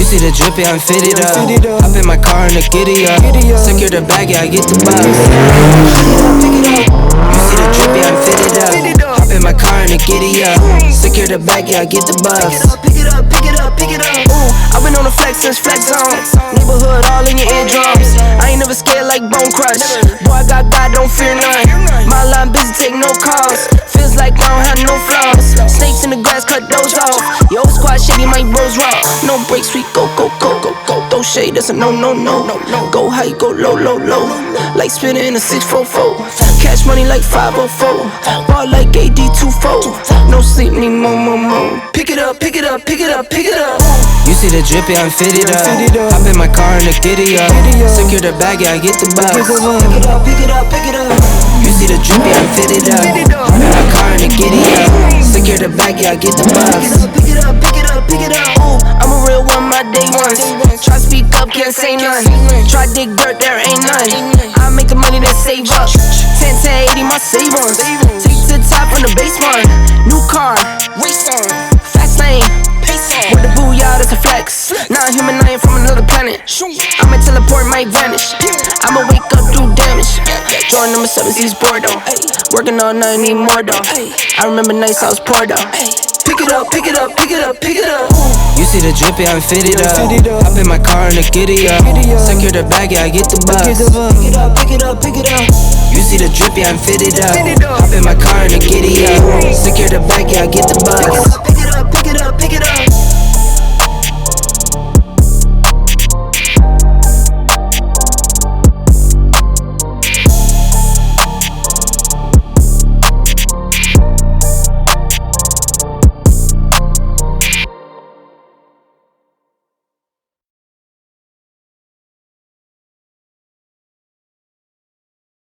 see the drip, yeah, I'm fitted up. Hop in my car and the giddy up. Secure the bag, yeah, I get the bus. You see the drip, yeah, I'm fitted up. Hop in my car and the giddy up. Secure the bag, yeah, I get the bus. Pick it up, pick it up, pick it up. Ooh, I've been on the flex since flex zone. Neighborhood all in your eardrums. I ain't never scared like Bone Crush. Boy, I got God, don't fear none. My line busy, take no calls. Feels like I don't have no flaws. Snakes in the grass, cut those off. Yo, squad shitty, my bros raw. No breaks, we go, go, go, go, go. Throw shade, that's a no, no, no, no, no. Go high, go low, low, low. Like spinning in a 644. Cash money like 504. Ball like AD24. No sleep, need more, more, more. Pick it up, pick it up, pick it up, pick it up. You see the drip, yeah, I'm fitted up. Hop in my car and the giddy up. Secure the bag, yeah, I get the bus. Pick it up, pick it up, pick it up. You see the drip, yeah, I'm fitted up. Hop in my car and the giddy up. Secure the bag, yeah, I get the bus. Pick it up, pick it up, pick it up. Ooh, I'm a real one, my day ones. Try speak up, can't say none. Try dig dirt, there ain't none. I make the money that save up. 10 to 80, my save ones. Take to the top on the base one. New car, race on. Fast lane, pace on. With the booyah, that's a flex. Not human, I ain't from another planet. I'ma teleport, might vanish. I'ma wake up, do damage. Jordan number 7, he's bored though. Working all night, need more though. I remember nights I was poor though. Pick it up, pick it up, pick it up, pick it up. You see the drip, yeah, I'm fitted up. Hop in my car and the giddy up. Secure the bag, yeah, I get the bus. Pick it up, pick it up, pick it up. You see the drip, yeah, I'm fitted up. Hop in my car and the giddy up. Secure the bag, yeah, I get the bus. Pick it up, pick it up, pick it up.